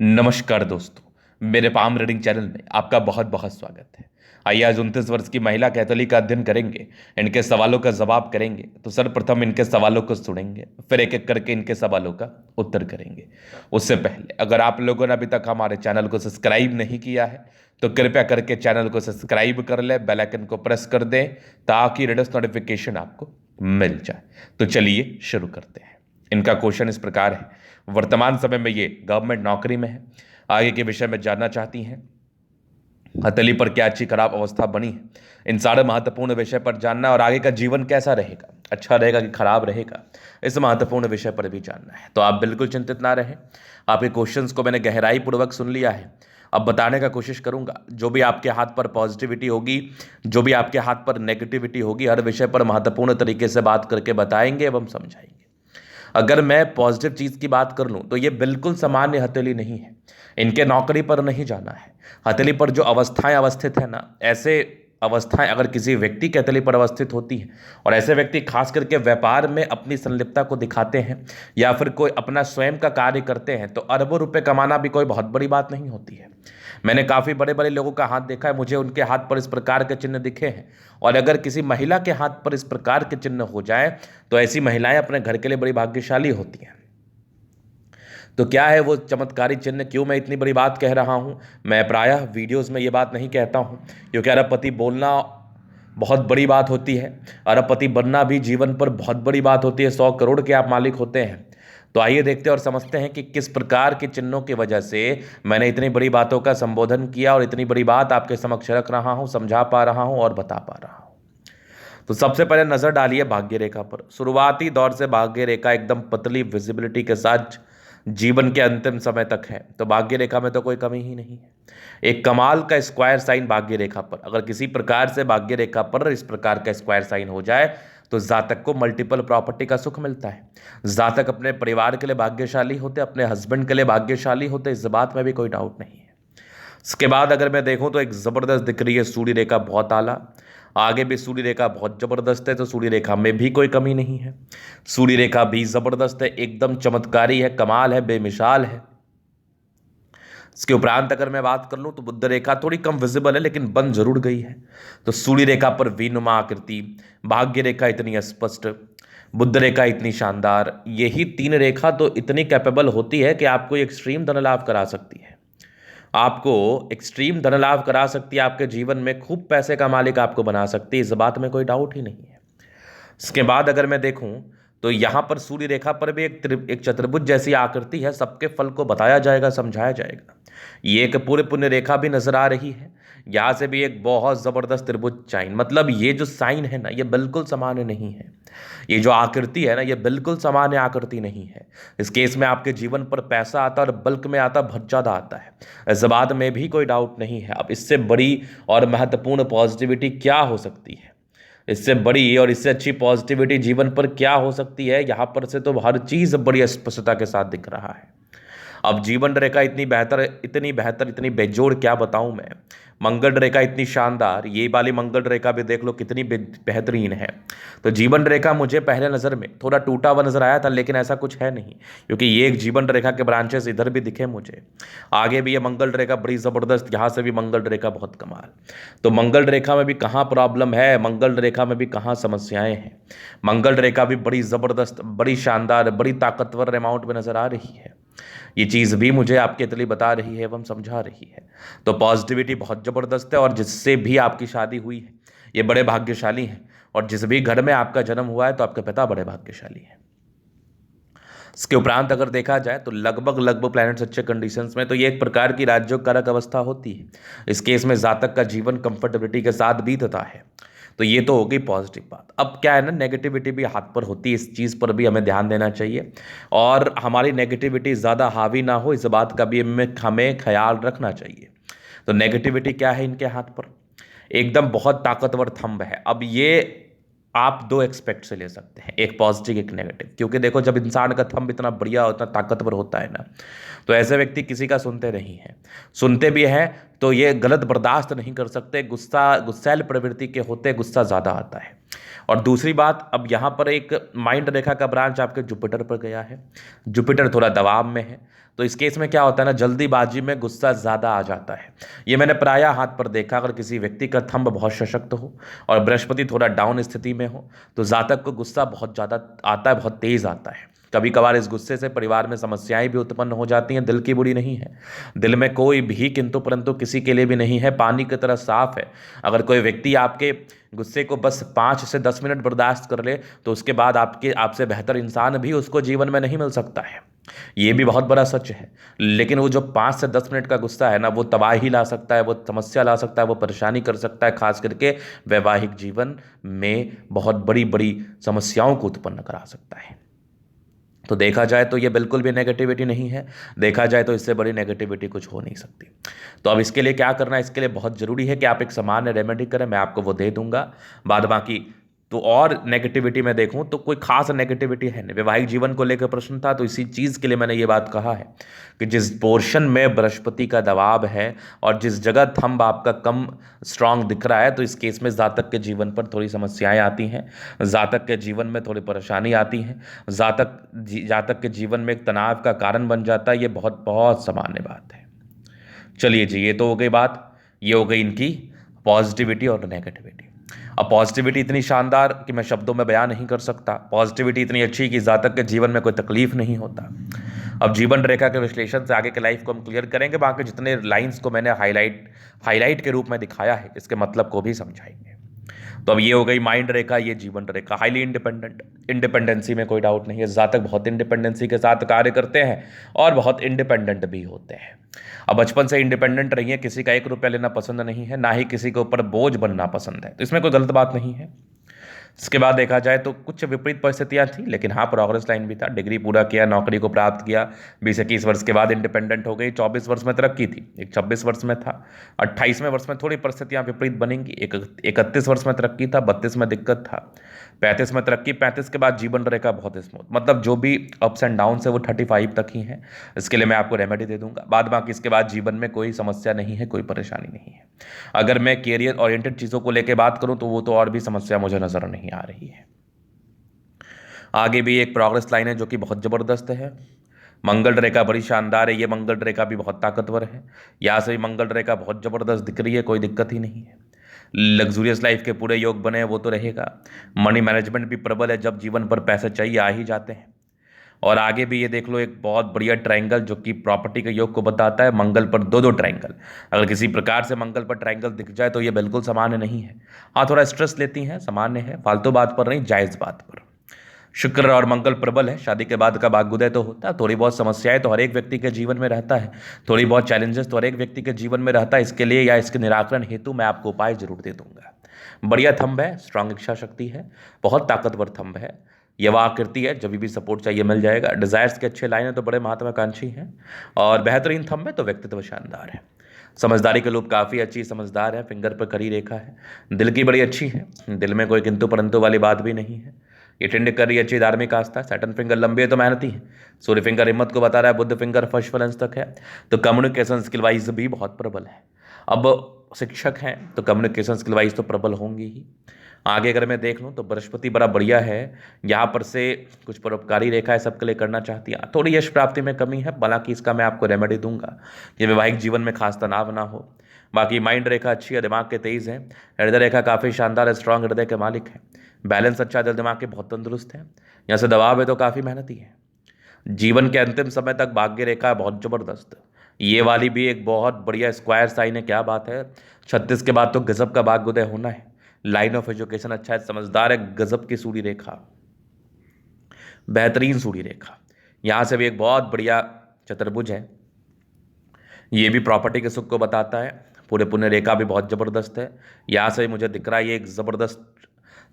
नमस्कार दोस्तों, मेरे पाम रीडिंग चैनल में आपका बहुत बहुत स्वागत है। आइए आज 29 वर्ष की महिला कैथोलिक का अध्ययन करेंगे, इनके सवालों का जवाब करेंगे। तो सर्वप्रथम इनके सवालों को सुनेंगे, फिर एक एक करके इनके सवालों का उत्तर करेंगे। उससे पहले अगर आप लोगों ने अभी तक हमारे चैनल को सब्सक्राइब नहीं किया है तो कृपया करके चैनल को सब्सक्राइब कर ले, बेल आइकन को प्रेस कर दें ताकि लेटेस्ट नोटिफिकेशन आपको मिल जाए। तो चलिए शुरू करते हैं। इनका क्वेश्चन इस प्रकार है, वर्तमान समय में ये गवर्नमेंट नौकरी में है, आगे के विषय में जानना चाहती हैं हथेली पर क्या अच्छी खराब अवस्था बनी है। इन सारे महत्वपूर्ण विषय पर जानना और आगे का जीवन कैसा रहेगा, अच्छा रहेगा कि खराब रहेगा, इस महत्वपूर्ण विषय पर भी जानना है। तो आप बिल्कुल चिंतित ना रहें, आपके क्वेश्चंस को मैंने गहराई पूर्वक सुन लिया है। अब बताने का कोशिश करूंगा, जो भी आपके हाथ पर पॉजिटिविटी होगी, जो भी आपके हाथ पर नेगेटिविटी होगी, हर विषय पर महत्वपूर्ण तरीके से बात करके बताएंगे एवं समझाएंगे। अगर मैं पॉजिटिव चीज़ की बात कर लूँ तो ये बिल्कुल सामान्य हथेली नहीं है, इनके नौकरी पर नहीं जाना है। हथेली पर जो अवस्थाएं अवस्थित है ना, ऐसे अवस्थाएं अगर किसी व्यक्ति की हथेली पर अवस्थित होती हैं और ऐसे व्यक्ति खास करके व्यापार में अपनी संलिप्तता को दिखाते हैं या फिर कोई अपना स्वयं का कार्य करते हैं तो अरबों रुपए कमाना भी कोई बहुत बड़ी बात नहीं होती है। मैंने काफ़ी बड़े बड़े लोगों का हाथ देखा है, मुझे उनके हाथ पर इस प्रकार के चिन्ह दिखे हैं। और अगर किसी महिला के हाथ पर इस प्रकार के चिन्ह हो जाए तो ऐसी महिलाएं अपने घर के लिए बड़ी भाग्यशाली होती हैं। तो क्या है वो चमत्कारी चिन्ह, क्यों मैं इतनी बड़ी बात कह रहा हूँ? मैं प्रायः वीडियोस में ये बात नहीं कहता हूँ क्योंकि अरबपति बोलना बहुत बड़ी बात होती है, अरबपति बनना भी जीवन पर बहुत बड़ी बात होती है। 100 करोड़ के आप मालिक होते हैं। तो आइए देखते और समझते हैं कि किस प्रकार के चिन्हों की वजह से मैंने इतनी बड़ी बातों का संबोधन किया और इतनी बड़ी बात आपके समक्ष रख रहा हूँ, समझा पा रहा हूँ और बता पा रहा हूँ। तो सबसे पहले नजर डालिए भाग्य रेखा पर। शुरुआती दौर से भाग्य रेखा एकदम पतली विजिबिलिटी के साथ जीवन के अंतिम समय तक है, तो भाग्य रेखा में तो कोई कमी ही नहीं है। एक कमाल का स्क्वायर साइन भाग्य रेखा पर, अगर किसी प्रकार से भाग्य रेखा पर इस प्रकार का स्क्वायर साइन हो जाए तो जातक को मल्टीपल प्रॉपर्टी का सुख मिलता है। जातक अपने परिवार के लिए भाग्यशाली होते, अपने हस्बैंड के लिए भाग्यशाली होते, इस बात में भी कोई डाउट नहीं है। इसके बाद अगर मैं देखूं तो एक ज़बरदस्त दिख रही है सूर्य रेखा, बहुत आला। आगे भी सूर्य रेखा बहुत ज़बरदस्त है, तो सूर्य रेखा में भी कोई कमी नहीं है। सूर्य रेखा भी ज़बरदस्त है, एकदम चमत्कारी है, कमाल है, बेमिसाल है। इसके उपरांत अगर मैं बात कर लूँ तो बुध रेखा थोड़ी कम विजिबल है लेकिन बन जरूर गई है। तो सूर्य रेखा पर वीनुमा आकृति, भाग्य रेखा इतनी स्पष्ट, बुध रेखा इतनी शानदार, यही तीन रेखा तो इतनी कैपेबल होती है कि आपको एक्सट्रीम धन लाभ करा सकती है। आपको एक्सट्रीम धन लाभ करा सकती है, आपके जीवन में खूब पैसे का मालिक आपको बना सकती है, इस बात में कोई डाउट ही नहीं है। इसके बाद अगर मैं देखूं तो यहाँ पर सूर्य रेखा पर भी एक चतुर्भुज जैसी आकृति है, सबके फल को बताया जाएगा, समझाया जाएगा। ये एक पूरे पुण्य रेखा भी नजर आ रही है, यहाँ से भी एक बहुत जबरदस्त त्रिभुज साइन, मतलब ये जो साइन है ना, ये बिल्कुल सामान्य नहीं है। ये जो आकृति है ना, ये बिल्कुल सामान्य आकृति नहीं है। इस केस में आपके जीवन पर पैसा आता है और बल्क में आता, बहुत ज़्यादा आता है, इस बात में भी कोई डाउट नहीं है। अब इससे बड़ी और महत्वपूर्ण पॉजिटिविटी क्या हो सकती है? इससे बड़ी और इससे अच्छी पॉजिटिविटी जीवन पर क्या हो सकती है? यहाँ पर से तो हर चीज़ बड़ी स्पष्टता के साथ दिख रहा है। अब जीवन रेखा इतनी बेहतर, इतनी बेहतर, इतनी बेजोड़, क्या बताऊं मैं। मंगल रेखा इतनी शानदार, ये वाली मंगल रेखा भी देख लो कितनी बेहतरीन है। तो जीवन रेखा मुझे पहले नज़र में थोड़ा टूटा हुआ नजर आया था, लेकिन ऐसा कुछ है नहीं, क्योंकि ये एक जीवन रेखा के ब्रांचेस इधर भी दिखे मुझे। आगे भी ये मंगल रेखा बड़ी ज़बरदस्त, यहाँ से भी मंगल रेखा बहुत कमाल। तो मंगल रेखा में भी कहाँ प्रॉब्लम है, मंगल रेखा में भी कहाँ समस्याएं हैं। मंगल रेखा भी बड़ी ज़बरदस्त, बड़ी शानदार, बड़ी ताकतवर अमाउंट में नजर आ रही है। ये चीज़ भी मुझे आपके तली बता रही है एवं समझा रही है। तो पॉजिटिविटी बहुत ज़बरदस्त है, और जिससे भी आपकी शादी हुई है ये बड़े भाग्यशाली हैं, और जिस भी घर में आपका जन्म हुआ है तो आपके पिता बड़े भाग्यशाली हैं। इसके उपरांत अगर देखा जाए तो लगभग प्लैनेट्स अच्छे कंडीशंस में, तो ये एक प्रकार की राज्यों कारक अवस्था होती है। इस केस में जातक का जीवन कंफर्टेबिलिटी के साथ बीतता है। तो ये तो हो गई पॉजिटिव बात। अब क्या है ना, नेगेटिविटी भी हाथ पर होती है, इस चीज़ पर भी हमें ध्यान देना चाहिए, और हमारी नेगेटिविटी ज़्यादा हावी ना हो, इस बात का भी हमें ख्याल रखना चाहिए। तो नेगेटिविटी क्या है इनके हाथ पर? एकदम बहुत ताकतवर थंब है। अब ये आप दो एक्सपेक्ट से ले सकते हैं, एक पॉजिटिव एक नेगेटिव, क्योंकि देखो जब इंसान का थंब इतना बढ़िया होता, ताकतवर होता है ना, तो ऐसे व्यक्ति किसी का सुनते नहीं हैं। सुनते भी हैं तो ये गलत बर्दाश्त नहीं कर सकते, गुस्सैल प्रवृत्ति के होते, गुस्सा ज़्यादा आता है। और दूसरी बात, अब यहाँ पर एक माइंड रेखा का ब्रांच आपके जुपिटर पर गया है। जुपिटर थोड़ा दबाव में है, तो इस केस में क्या होता है ना, जल्दीबाजी में गुस्सा ज़्यादा आ जाता है। ये मैंने प्रायः हाथ पर देखा। अगर किसी व्यक्ति का थंब बहुत सशक्त हो और बृहस्पति थोड़ा डाउन स्थिति में हो तो जातक को गुस्सा बहुत ज़्यादा आता है, बहुत तेज़ आता है। कभी कभार इस गुस्से से परिवार में समस्याएं भी उत्पन्न हो जाती हैं। दिल की बुरी नहीं है, दिल में कोई भी किंतु परंतु किसी के लिए भी नहीं है, पानी की तरह साफ है। अगर कोई व्यक्ति आपके गुस्से को बस 5 से 10 मिनट बर्दाश्त कर ले तो उसके बाद आपसे बेहतर इंसान भी उसको जीवन में नहीं मिल सकता है। ये भी बहुत बड़ा सच है। लेकिन वो जो 5 से 10 मिनट का गुस्सा है ना, वो तबाही ला सकता है, वो समस्या ला सकता है, वो परेशानी कर सकता है, खास करके वैवाहिक जीवन में बहुत बड़ी बड़ी समस्याओं को उत्पन्न करा सकता है। तो देखा जाए तो ये बिल्कुल भी नेगेटिविटी नहीं है, देखा जाए तो इससे बड़ी नेगेटिविटी कुछ हो नहीं सकती। तो अब इसके लिए क्या करना है, इसके लिए बहुत ज़रूरी है कि आप एक सामान्य रेमेडी करें, मैं आपको वो दे दूंगा। बाद बाकी तो और नेगेटिविटी में देखूं तो कोई खास नेगेटिविटी है नहीं। वैवाहिक जीवन को लेकर प्रश्न था तो इसी चीज़ के लिए मैंने ये बात कहा है कि जिस पोर्शन में बृहस्पति का दबाव है और जिस जगह थंब आपका कम स्ट्रांग दिख रहा है, तो इस केस में जातक के जीवन पर थोड़ी समस्याएं आती हैं, जातक के जीवन में थोड़ी परेशानी आती हैं, जातक के जीवन में एक तनाव का कारण बन जाता है। ये बहुत बहुत सामान्य बात है। चलिए जी, ये तो हो गई बात, ये हो गई इनकी पॉजिटिविटी और नेगेटिविटी। अब पॉजिटिविटी इतनी शानदार कि मैं शब्दों में बयान नहीं कर सकता, पॉजिटिविटी इतनी अच्छी कि जातक के जीवन में कोई तकलीफ नहीं होता। अब जीवन रेखा के विश्लेषण से आगे के लाइफ को हम क्लियर करेंगे, बाकी जितने लाइंस को मैंने हाईलाइट के रूप में दिखाया है इसके मतलब को भी समझाएंगे। तो अब ये हो गई माइंड रेखा, ये जीवन रेखा। हाईली इंडिपेंडेंट, इंडिपेंडेंसी में कोई डाउट नहीं है, जातक बहुत इंडिपेंडेंसी के साथ कार्य करते हैं और बहुत इंडिपेंडेंट भी होते हैं। अब बचपन से इंडिपेंडेंट रही है, किसी का 1 रुपया लेना पसंद नहीं है, ना ही किसी के ऊपर बोझ बनना पसंद है, तो इसमें कोई गलत बात नहीं है। इसके बाद देखा जाए तो कुछ विपरीत परिस्थितियां थी, लेकिन हाँ प्रोग्रेस लाइन भी था। डिग्री पूरा किया, नौकरी को प्राप्त किया, 20-21 वर्ष के बाद इंडिपेंडेंट हो गई। 24 वर्ष में तरक्की थी, एक 26 वर्ष में था। 28वें वर्ष में थोड़ी परिस्थितियां विपरीत बनेंगी, एक 31 वर्ष में तरक्की था, 32 में दिक्कत था, 35 में तरक्की, 35 के बाद जीवन रेखा बहुत स्मूथ। मतलब जो भी अप्स एंड डाउन है वो 35 तक ही है। इसके लिए मैं आपको रेमेडी दे दूंगा। बाद बाकी इसके बाद जीवन में कोई समस्या नहीं है, कोई परेशानी नहीं है। अगर मैं कैरियर ओरिएंटेड चीज़ों को लेकर बात करूं तो वो तो और भी समस्या मुझे नजर नहीं आ रही है। आगे भी एक प्रोग्रेस लाइन है जो कि बहुत ज़बरदस्त है। मंगल रेखा बड़ी शानदार है, ये मंगल रेखा भी बहुत ताकतवर है। यहाँ से भी मंगल रेखा बहुत ज़बरदस्त दिख रही है, कोई दिक्कत ही नहीं है। लग्जूरियस लाइफ के पूरे योग बने हैं, वो तो रहेगा। मनी मैनेजमेंट भी प्रबल है, जब जीवन पर पैसे चाहिए आ ही जाते हैं। और आगे भी ये देख लो, एक बहुत बढ़िया ट्रायंगल जो कि प्रॉपर्टी के योग को बताता है। मंगल पर दो ट्रायंगल, अगर किसी प्रकार से मंगल पर ट्रायंगल दिख जाए तो ये बिल्कुल सामान्य नहीं है। हाँ थोड़ा स्ट्रेस लेती हैं, सामान्य है, फालतू बात पर नहीं, जायज़ बात पर। शुक्र और मंगल प्रबल है, शादी के बाद का भाग्योदय तो होता है। थोड़ी बहुत समस्याएं तो हर एक व्यक्ति के जीवन में रहता है, थोड़ी बहुत चैलेंजेस तो हर एक व्यक्ति के जीवन में रहता है। इसके लिए या इसके निराकरण हेतु मैं आपको उपाय जरूर दे दूंगा। बढ़िया थंब है, स्ट्रांग इच्छा शक्ति है, बहुत ताकतवर थंब है, यवा आकृति है, जब भी सपोर्ट चाहिए मिल जाएगा। डिजायर्स के अच्छे लाइन है तो बड़े महत्वाकांक्षी हैं, और बेहतरीन थंब है तो व्यक्तित्व शानदार है। समझदारी के लोग काफ़ी अच्छी समझदार है, फिंगर पर खड़ी रेखा है, दिल की बड़ी अच्छी है, दिल में कोई किंतु परंतु वाली बात भी नहीं है। ये टिंड कर रही अच्छी धार्मिक आस्था। सैटर्न फिंगर लंबी है तो मेहनती है, सूर्य फिंगर हिम्मत को बता रहा है, बुध फिंगर फर्स्ट फैलेंस तक है, तो कम्युनिकेशन स्किल वाइज भी बहुत प्रबल है। अब शिक्षक हैं तो कम्युनिकेशन स्किल वाइज तो प्रबल होंगी ही। आगे अगर मैं देख लूँ तो बृहस्पति बड़ा बढ़िया है, यहाँ पर से कुछ परोपकारी रेखाएं सबके लिए करना चाहती है। थोड़ी यश प्राप्ति में कमी है, हालांकि इसका मैं आपको रेमेडी दूंगा, ये वैवाहिक जीवन में खास तनाव ना हो। बाकी माइंड रेखा अच्छी है, दिमाग के तेज है, हृदय रेखा काफ़ी शानदार है, स्ट्रांग हृदय के मालिक है, बैलेंस अच्छा, दिल दिमाग के बहुत तंदुरुस्त है। यहाँ से दबाव है तो काफ़ी मेहनती है। जीवन के अंतिम समय तक भाग्य रेखा है बहुत ज़बरदस्त। ये वाली भी एक बहुत बढ़िया स्क्वायर साइन है, क्या बात है। 36 के बाद तो गजब का भाग्योदय होना है। लाइन ऑफ एजुकेशन अच्छा है, समझदार है, गजब की सूर्य रेखा, बेहतरीन सूर्य रेखा। यहाँ से भी एक बहुत बढ़िया चतुर्भुज है, ये भी प्रॉपर्टी के सुख को बताता है। पूरे पुण्य रेखा भी बहुत ज़बरदस्त है। यहाँ से मुझे दिख रहा है ये एक ज़बरदस्त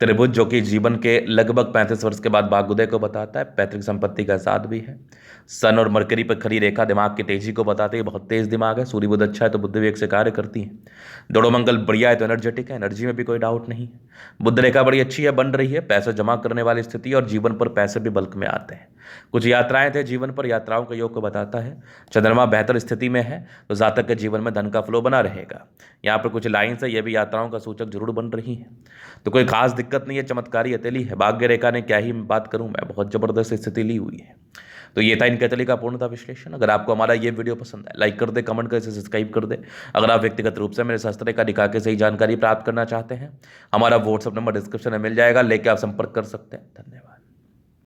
त्रिभुज जो कि जीवन के लगभग 35 वर्ष के बाद भाग्योदय को बताता है। पैतृक संपत्ति का साथ भी है। सन और मरकरी पर खड़ी रेखा दिमाग की तेजी को बताती है, बहुत तेज दिमाग है। सूर्य बुध अच्छा है तो बुद्धि विवेक से कार्य करती है। दोनों मंगल बढ़िया है तो एनर्जेटिक है, एनर्जी में भी कोई डाउट नहीं है। बुध रेखा बड़ी अच्छी है, बन रही है, पैसा जमा करने वाली स्थिति, और जीवन पर पैसे भी बल्क में आते हैं। कुछ यात्राएं थे जीवन पर, यात्राओं के योग को बताता है। चंद्रमा बेहतर स्थिति में है तो जातक के जीवन में धन का फ्लो बना रहेगा। यहाँ पर कुछ लाइन्स है, ये भी यात्राओं का सूचक जरूर बन रही है, तो कोई खास दिक्कत नहीं है, चमत्कारी हथेली है। भाग्य रेखा ने क्या ही बात करूं मैं, बहुत जबरदस्त स्थिति ली हुई है। तो ये था इनके तले का पूर्णतः विश्लेषण। अगर आपको हमारा ये वीडियो पसंद है, लाइक कर दे, कमेंट कर, सब्सक्राइब कर दे। अगर आप व्यक्तिगत रूप से मेरे शास्त्र का दिखा के सही जानकारी प्राप्त करना चाहते हैं, हमारा व्हाट्सअप नंबर डिस्क्रिप्शन में मिल जाएगा, लेके आप संपर्क कर सकते हैं। धन्यवाद।